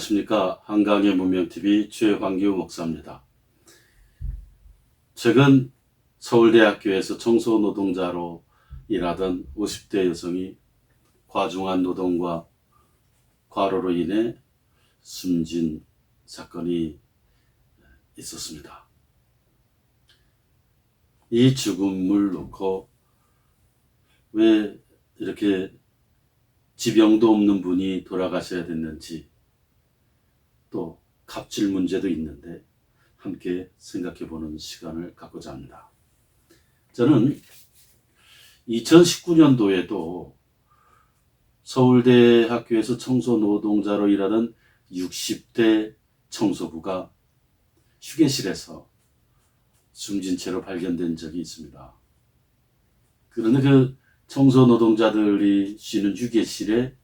안녕하십니까. 한강의 문명TV 최환규 목사입니다. 최근 서울대학교에서 청소노동자로 일하던 50대 여성이 과중한 노동과 과로로 인해 숨진 사건이 있었습니다. 이 죽음을 놓고 왜 이렇게 지병도 없는 분이 돌아가셔야 됐는지, 또 갑질 문제도 있는데 함께 생각해보는 시간을 갖고자 합니다. 저는 2019년도에도 서울대 학교에서 청소노동자로 일하던 60대 청소부가 휴게실에서 숨진 채로 발견된 적이 있습니다. 그런데 그 청소노동자들이 쉬는 휴게실에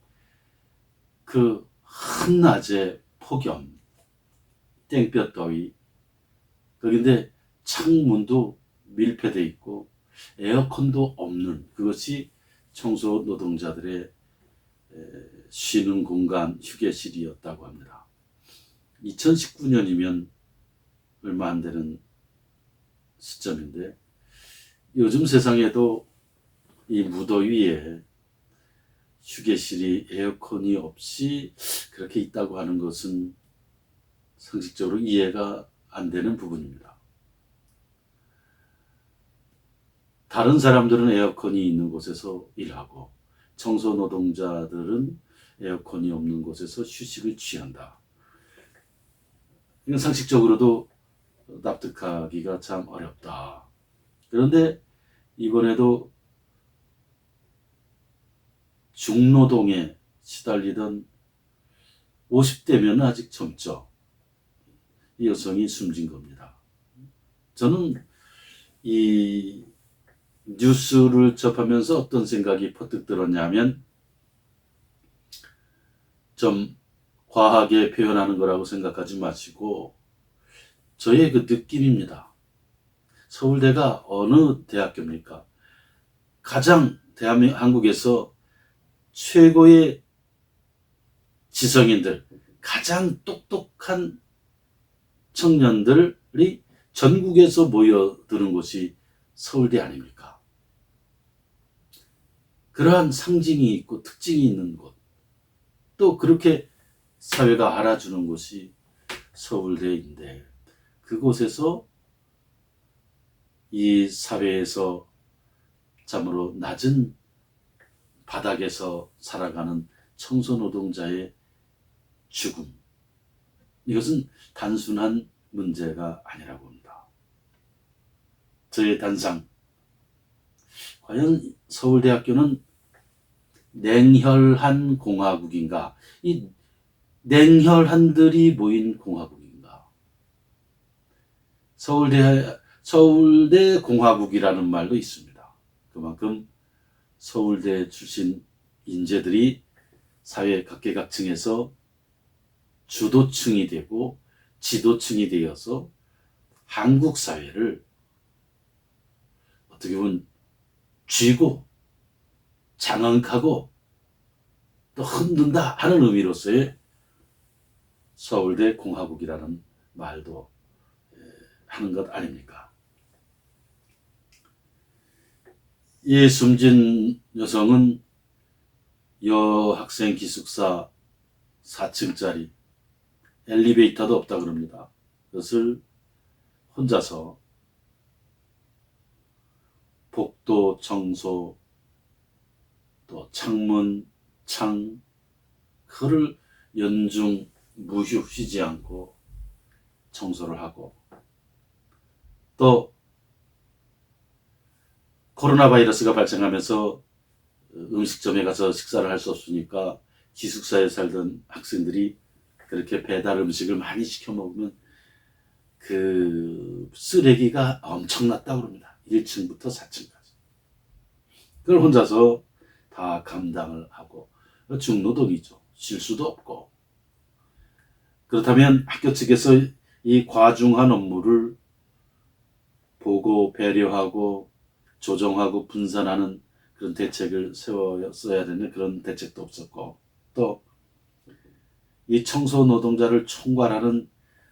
그 한낮에 폭염, 땡볕 더위, 그런데 창문도 밀폐되어 있고 에어컨도 없는, 그것이 청소 노동자들의 쉬는 공간 휴게실이었다고 합니다. 2019년이면 얼마 안 되는 시점인데, 요즘 세상에도 이 무더위에 휴게실이 에어컨이 없이 그렇게 있다고 하는 것은 상식적으로 이해가 안 되는 부분입니다. 다른 사람들은 에어컨이 있는 곳에서 일하고 청소 노동자들은 에어컨이 없는 곳에서 휴식을 취한다. 이건 상식적으로도 납득하기가 참 어렵다. 그런데 이번에도 중노동에 시달리던 50대면 아직 젊죠. 이 여성이 숨진 겁니다. 저는 이 뉴스를 접하면서 어떤 생각이 퍼뜩 들었냐면, 좀 과하게 표현하는 거라고 생각하지 마시고 저의 그 느낌입니다. 서울대가 어느 대학교입니까? 가장 한국에서 최고의 지성인들, 가장 똑똑한 청년들이 전국에서 모여드는 곳이 서울대 아닙니까? 그러한 상징이 있고 특징이 있는 곳, 또 그렇게 사회가 알아주는 곳이 서울대인데, 그곳에서 이 사회에서 참으로 낮은 바닥에서 살아가는 청소노동자의 죽음, 이것은 단순한 문제가 아니라고 합니다. 저의 단상, 과연 서울대학교는 냉혈한 공화국인가? 이 냉혈한들이 모인 공화국인가? 서울대 공화국이라는 말도 있습니다. 그만큼 서울대 출신 인재들이 사회 각계각층에서 주도층이 되고 지도층이 되어서 한국 사회를 어떻게 보면 쥐고 장악하고 또 흔든다 하는 의미로서의 서울대 공화국이라는 말도 하는 것 아닙니까? 이 숨진 여성은 여학생 기숙사 4층짜리, 엘리베이터도 없다 그럽니다. 그것을 혼자서 복도 청소, 또 창문, 창, 그를 연중 무휴 쉬지 않고 청소를 하고, 또 코로나 바이러스가 발생하면서 음식점에 가서 식사를 할 수 없으니까 기숙사에 살던 학생들이 그렇게 배달 음식을 많이 시켜 먹으면 그 쓰레기가 엄청났다고 합니다. 1층부터 4층까지. 그걸 혼자서 다 감당을 하고, 중노동이죠. 쉴 수도 없고. 그렇다면 학교 측에서 이 과중한 업무를 보고 배려하고 조정하고 분산하는 그런 대책을 세웠어야 되는 그런 대책도 없었고, 또 이 청소 노동자를 총괄하는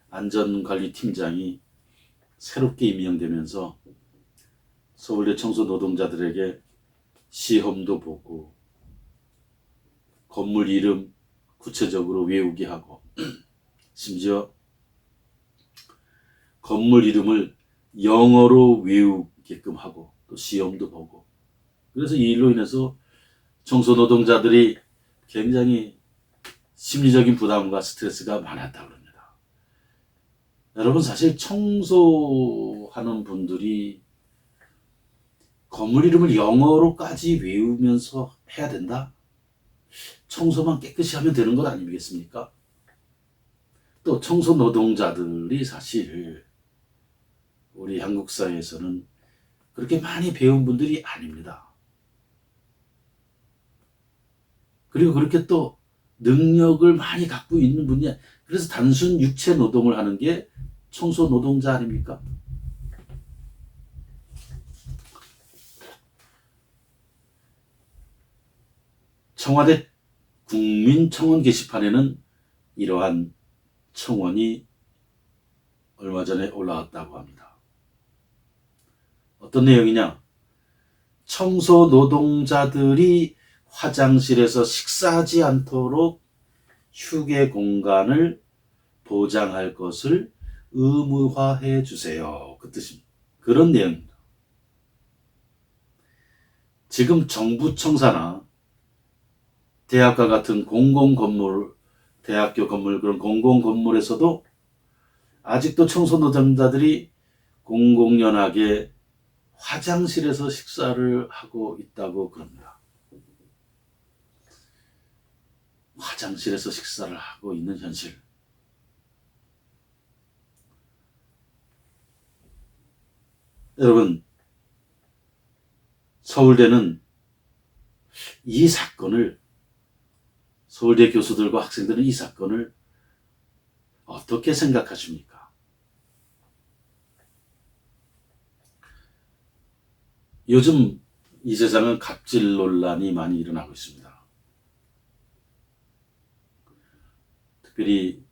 안전관리팀장이 새롭게 임명되면서 서울대 청소 노동자들에게 시험도 보고 건물 이름 구체적으로 외우게 하고 심지어 건물 이름을 영어로 외우게끔 하고 또 시험도 보고 그래서 이 일로 인해서 청소 노동자들이 굉장히 심리적인 부담과 스트레스가 많았다고 합니다. 여러분 사실 청소하는 분들이 건물 이름을 영어로까지 외우면서 해야 된다? 청소만 깨끗이 하면 되는 것 아니겠습니까? 또 청소 노동자들이 사실 우리 한국 사회에서는 그렇게 많이 배운 분들이 아닙니다. 그리고 그렇게 또 능력을 많이 갖고 있는 분이 그래서 단순 육체 노동을 하는 게 청소 노동자 아닙니까? 청와대 국민청원 게시판에는 이러한 청원이 얼마 전에 올라왔다고 합니다. 어떤 내용이냐? 청소 노동자들이 화장실에서 식사하지 않도록 휴게 공간을 보장할 것을 의무화해 주세요. 그 뜻입니다. 그런 내용입니다. 지금 정부 청사나 대학과 같은 공공건물, 대학교 건물, 그런 공공건물에서도 아직도 청소 노동자들이 공공연하게 화장실에서 식사를 하고 있다고 그럽니다. 화장실에서 식사를 하고 있는 현실. 여러분, 서울대는 이 사건을, 서울대 교수들과 학생들은 이 사건을 어떻게 생각하십니까? 요즘 이 세상은 갑질 논란이 많이 일어나고 있습니다. 특별히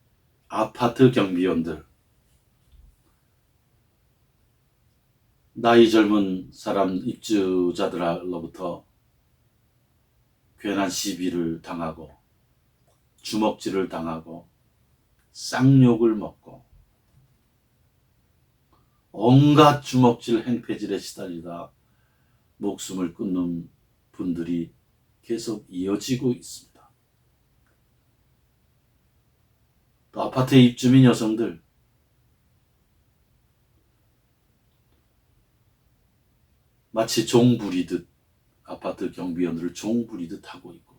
아파트 경비원들, 나이 젊은 사람 입주자들로부터 괜한 시비를 당하고 주먹질을 당하고 쌍욕을 먹고 온갖 주먹질 행패질에 시달리다 목숨을 끊는 분들이 계속 이어지고 있습니다. 또 아파트에 입주민 여성들, 마치 종 부리듯 아파트 경비원들을 종 부리듯 하고 있고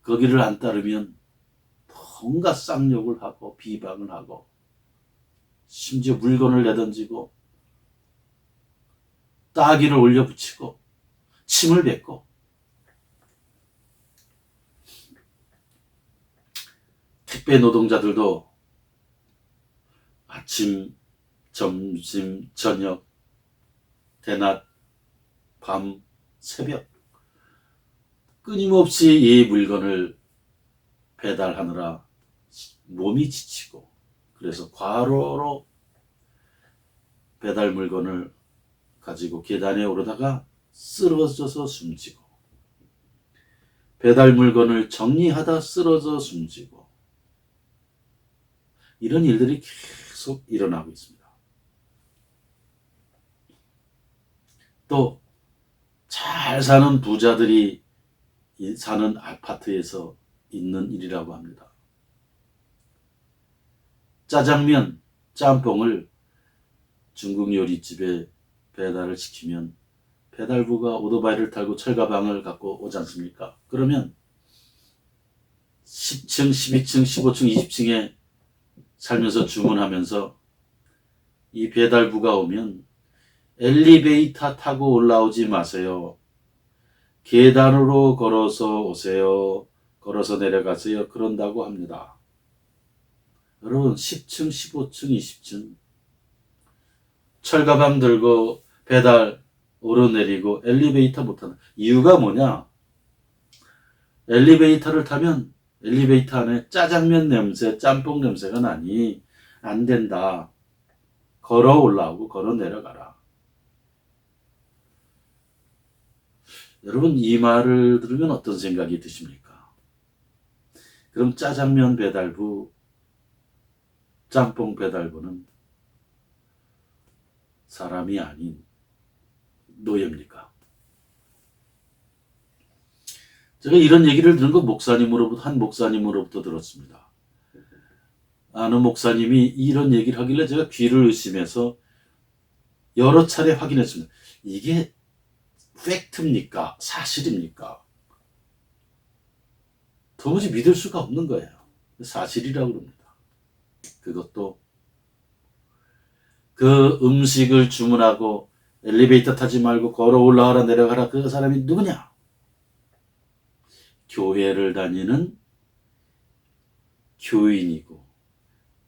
거기를 안 따르면 온갖 쌍욕을 하고 비방을 하고 심지어 물건을 내던지고 따귀를 올려붙이고 침을 뱉고 택배 노동자들도 아침, 점심, 저녁, 대낮, 밤, 새벽 끊임없이 이 물건을 배달하느라 몸이 지치고 그래서 과로로 배달 물건을 가지고 계단에 오르다가 쓰러져서 숨지고 배달 물건을 정리하다 쓰러져 숨지고 이런 일들이 계속 일어나고 있습니다. 또 잘 사는 부자들이 사는 아파트에서 있는 일이라고 합니다. 짜장면, 짬뽕을 중국 요리집에 배달을 시키면 배달부가 오토바이를 타고 철가방을 갖고 오지 않습니까? 그러면 10층, 12층, 15층, 20층에 살면서 주문하면서 이 배달부가 오면 엘리베이터 타고 올라오지 마세요. 계단으로 걸어서 오세요. 걸어서 내려가세요. 그런다고 합니다. 여러분 10층, 15층, 20층 철가방 들고 배달 오르내리고 엘리베이터 못 타는 이유가 뭐냐? 엘리베이터를 타면 엘리베이터 안에 짜장면 냄새, 짬뽕 냄새가 나니 안 된다. 걸어 올라오고 걸어 내려가라. 여러분, 이 말을 들으면 어떤 생각이 드십니까? 그럼 짜장면 배달부, 짬뽕 배달부는 사람이 아닌 노예입니까? 제가 이런 얘기를 들은 거 한 목사님으로부터 들었습니다. 아는 목사님이 이런 얘기를 하길래 제가 귀를 의심해서 여러 차례 확인했습니다. 이게 팩트입니까? 사실입니까? 도무지 믿을 수가 없는 거예요. 사실이라고 그럽니다. 그것도 그 음식을 주문하고 엘리베이터 타지 말고 걸어 올라가라 내려가라 그 사람이 누구냐? 교회를 다니는 교인이고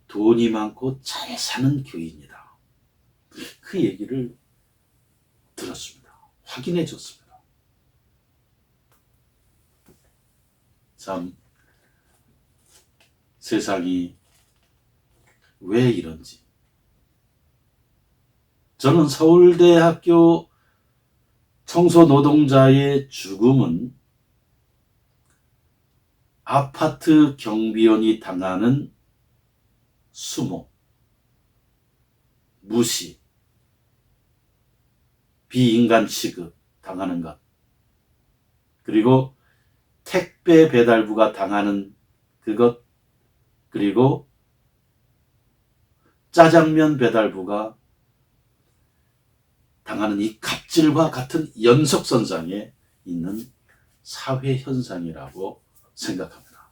돈이 많고 잘 사는 교인이다. 그 얘기를 들었습니다. 확인해 줬습니다. 참 세상이 왜 이런지. 저는 서울대학교 청소 노동자의 죽음은 아파트 경비원이 당하는 수모, 무시, 비인간 취급 당하는 것, 그리고 택배 배달부가 당하는 그것, 그리고 짜장면 배달부가 당하는 이 갑질과 같은 연속선상에 있는 사회현상이라고 생각합니다.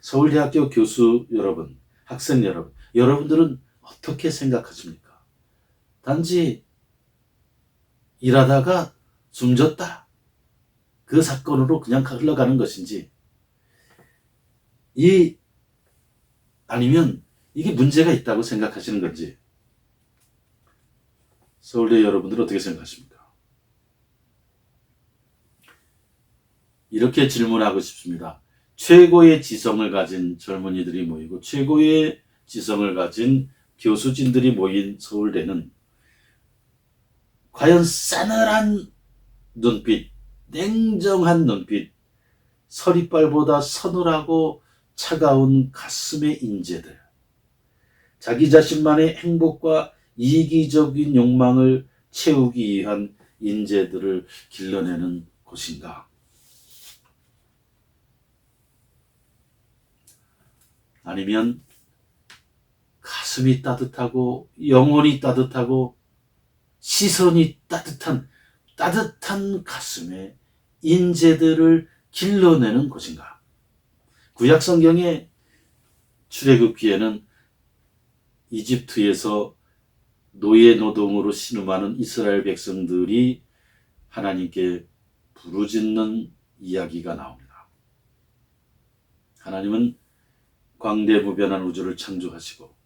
서울대학교 교수 여러분, 학생 여러분, 여러분들은 어떻게 생각하십니까? 단지 일하다가 숨졌다. 그 사건으로 그냥 흘러가는 것인지, 아니면 이게 문제가 있다고 생각하시는 건지, 서울대 여러분들은 어떻게 생각하십니까? 이렇게 질문하고 싶습니다. 최고의 지성을 가진 젊은이들이 모이고 최고의 지성을 가진 교수진들이 모인 서울대는 과연 싸늘한 눈빛, 냉정한 눈빛, 서리빨보다 서늘하고 차가운 가슴의 인재들, 자기 자신만의 행복과 이기적인 욕망을 채우기 위한 인재들을 길러내는 곳인가? 아니면 가슴이 따뜻하고 영혼이 따뜻하고 시선이 따뜻한 가슴에 인재들을 길러내는 곳인가? 구약 성경의 출애굽기에는 이집트에서 노예 노동으로 신음하는 이스라엘 백성들이 하나님께 부르짖는 이야기가 나옵니다. 하나님은 광대무변한 우주를 창조하시고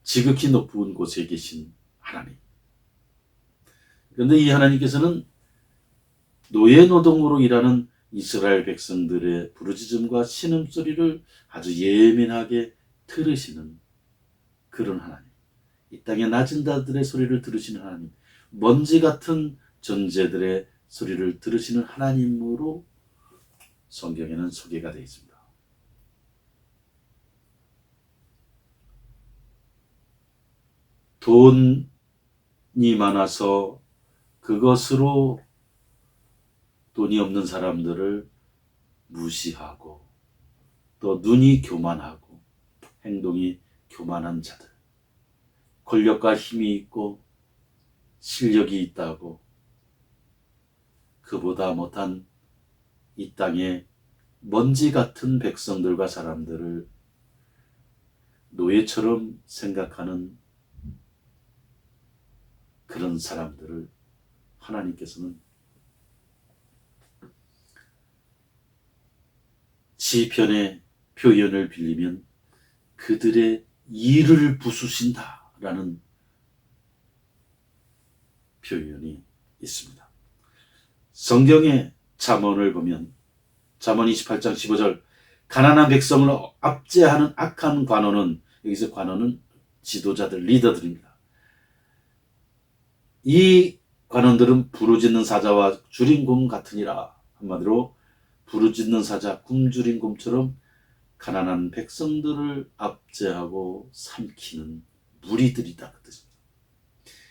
지극히 높은 곳에 계신 하나님. 그런데 이 하나님께서는 노예 노동으로 일하는 이스라엘 백성들의 부르짖음과 신음소리를 아주 예민하게 들으시는 그런 하나님. 이 땅의 낮은 자들의 소리를 들으시는 하나님. 먼지 같은 존재들의 소리를 들으시는 하나님으로 성경에는 소개가 되어 있습니다. 돈이 많아서 그것으로 돈이 없는 사람들을 무시하고 또 눈이 교만하고 행동이 교만한 자들, 권력과 힘이 있고 실력이 있다고 그보다 못한 이 땅의 먼지 같은 백성들과 사람들을 노예처럼 생각하는 그런 사람들을 하나님께서는 시편의 표현을 빌리면 그들의 이를 부수신다라는 표현이 있습니다. 성경의 잠언을 보면 잠언 28장 15절 가난한 백성을 압제하는 악한 관원은, 여기서 관원은 지도자들, 리더들입니다. 이 관원들은 부르짖는 사자와 줄인 곰 같으니라. 한마디로 부르짖는 사자, 굶주린 곰처럼 가난한 백성들을 압제하고 삼키는 무리들이다. 그 뜻입니다.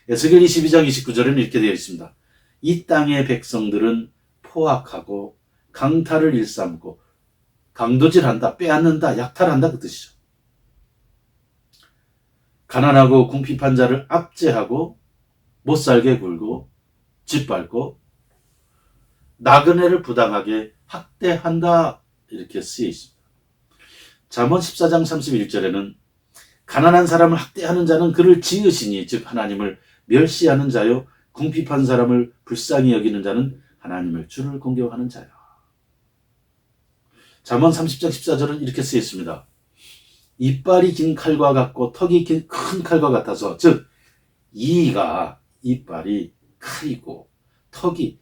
에스겔 22장 29절에는 이렇게 되어 있습니다. 이 땅의 백성들은 포악하고 강탈을 일삼고 강도질한다, 빼앗는다, 약탈한다 그 뜻이죠. 가난하고 궁핍한 자를 압제하고 못살게 굴고 짓밟고 나그네를 부당하게 학대한다 이렇게 쓰여 있습니다. 잠언 14장 31절에는 가난한 사람을 학대하는 자는 그를 지으시니 즉 하나님을 멸시하는 자요 궁핍한 사람을 불쌍히 여기는 자는 하나님의 주를 공경하는 자야. 잠언 30장 14절은 이렇게 쓰여 있습니다. 이빨이 긴 칼과 같고 턱이 긴 큰 칼과 같아서 즉 이가 이빨이 칼이고 턱이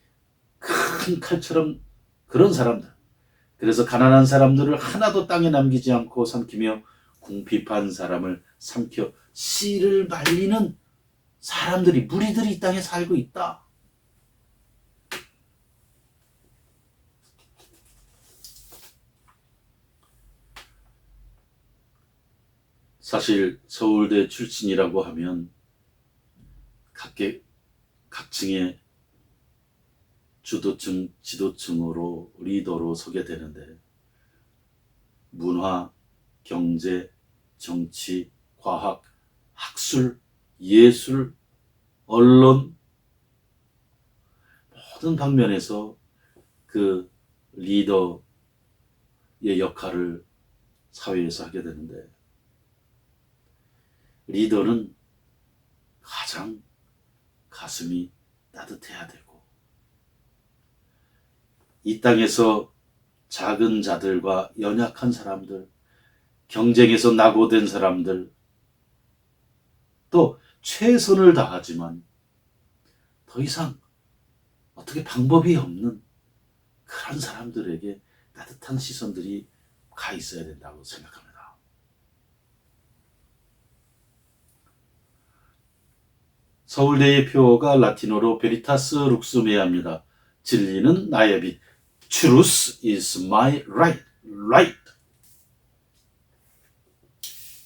큰 칼처럼 그런 사람들. 그래서 가난한 사람들을 하나도 땅에 남기지 않고 삼키며 궁핍한 사람을 삼켜 씨를 말리는 사람들이 무리들이 이 땅에 살고 있다. 사실 서울대 출신이라고 하면 각층의 주도층, 지도층으로 리더로 서게 되는데 문화, 경제, 정치, 과학, 학술, 예술, 언론 모든 방면에서 그 리더의 역할을 사회에서 하게 되는데 리더는 가장 가슴이 따뜻해야 되고 이 땅에서 작은 자들과 연약한 사람들, 경쟁에서 낙오된 사람들, 또 최선을 다하지만 더 이상 어떻게 방법이 없는 그런 사람들에게 따뜻한 시선들이 가 있어야 된다고 생각합니다. 서울대의 표어가 라틴어로 베리타스 룩스메아입니다. 진리는 나의 빛. Truth is my right. Right.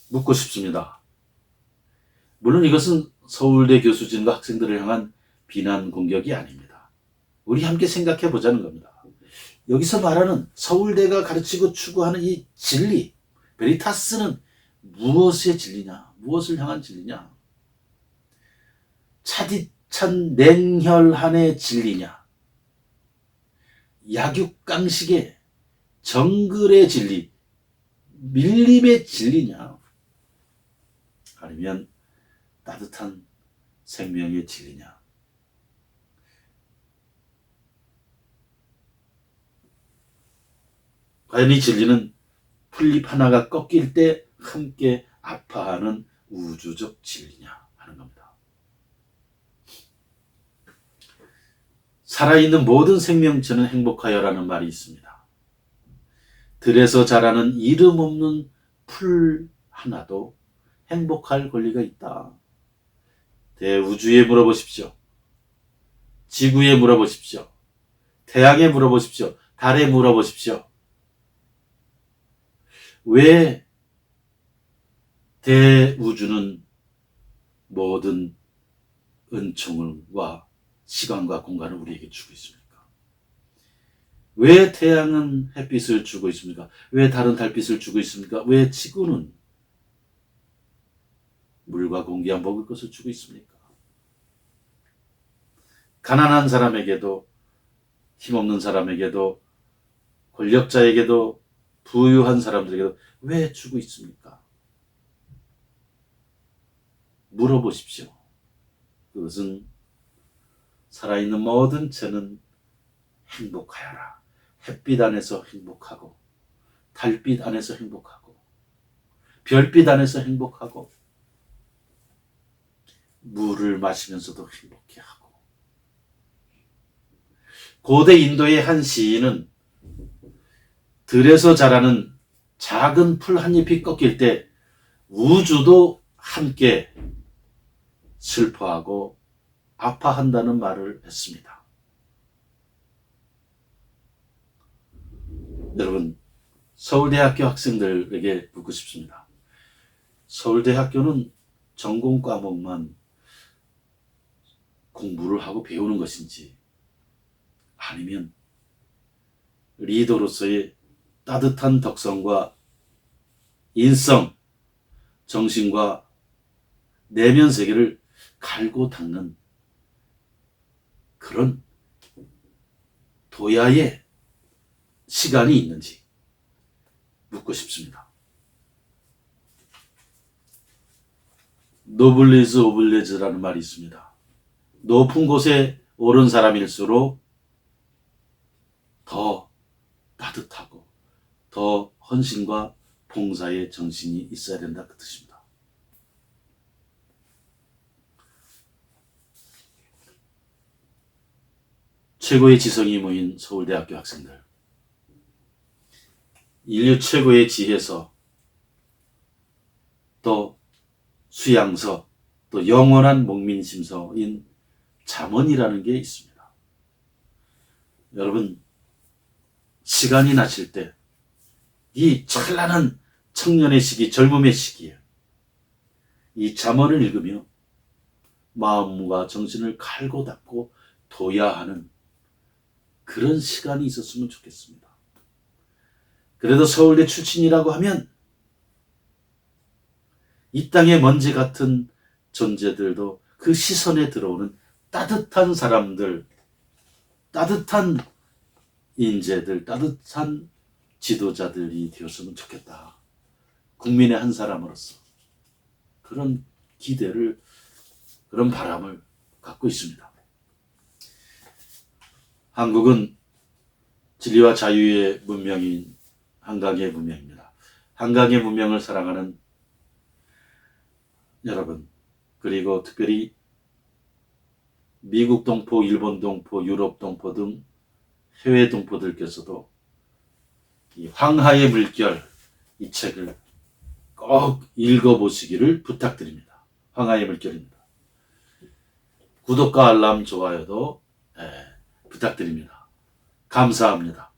묻고 싶습니다. 물론 이것은 서울대 교수진과 학생들을 향한 비난 공격이 아닙니다. 우리 함께 생각해 보자는 겁니다. 여기서 말하는 서울대가 가르치고 추구하는 이 진리, 베리타스는 무엇의 진리냐? 무엇을 향한 진리냐? 차디찬 냉혈한의 진리냐? 약육강식의 정글의 진리, 밀림의 진리냐? 아니면 따뜻한 생명의 진리냐? 과연 이 진리는 풀잎 하나가 꺾일 때 함께 아파하는 우주적 진리냐 하는 겁니다. 살아있는 모든 생명체는 행복하여라는 말이 있습니다. 들에서 자라는 이름 없는 풀 하나도 행복할 권리가 있다. 대우주에 물어보십시오. 지구에 물어보십시오. 태양에 물어보십시오. 달에 물어보십시오. 왜 대우주는 모든 은총과 시간과 공간을 우리에게 주고 있습니까? 왜 태양은 햇빛을 주고 있습니까? 왜 달은 달빛을 주고 있습니까? 왜 지구는 물과 공기와 먹을 것을 주고 있습니까? 가난한 사람에게도 힘없는 사람에게도 권력자에게도 부유한 사람들에게도 왜 주고 있습니까? 물어보십시오. 그것은 살아있는 모든 체는 행복하여라. 햇빛 안에서 행복하고 달빛 안에서 행복하고 별빛 안에서 행복하고 물을 마시면서도 행복해하고. 고대 인도의 한 시인은 들에서 자라는 작은 풀 한 잎이 꺾일 때 우주도 함께 슬퍼하고 아파한다는 말을 했습니다. 여러분, 서울대학교 학생들에게 묻고 싶습니다. 서울대학교는 전공 과목만 공부를 하고 배우는 것인지, 아니면 리더로서의 따뜻한 덕성과 인성, 정신과 내면 세계를 갈고 닦는 그런 도야의 시간이 있는지 묻고 싶습니다. 노블리즈 오블레즈라는 말이 있습니다. 높은 곳에 오른 사람일수록 더 따뜻하고 더 헌신과 봉사의 정신이 있어야 된다, 그 뜻입니다. 최고의 지성이 모인 서울대학교 학생들, 인류 최고의 지혜서, 또 수양서, 또 영원한 목민심서인 잠언이라는 게 있습니다. 여러분, 시간이 나실 때 이 찬란한 청년의 시기, 젊음의 시기에 이 잠언을 읽으며 마음과 정신을 갈고 닦고 둬야 하는 그런 시간이 있었으면 좋겠습니다. 그래도 서울대 출신이라고 하면 이 땅의 먼지 같은 존재들도 그 시선에 들어오는 따뜻한 사람들, 따뜻한 인재들, 따뜻한 지도자들이 되었으면 좋겠다. 국민의 한 사람으로서 그런 기대를, 그런 바람을 갖고 있습니다. 한국은 진리와 자유의 문명인 한강의 문명입니다. 한강의 문명을 사랑하는 여러분, 그리고 특별히 미국 동포, 일본 동포, 유럽 동포 등 해외 동포들께서도 이 황하의 물결, 이 책을 꼭 읽어보시기를 부탁드립니다. 황하의 물결입니다. 구독과 알람, 좋아요도 부탁드립니다. 감사합니다.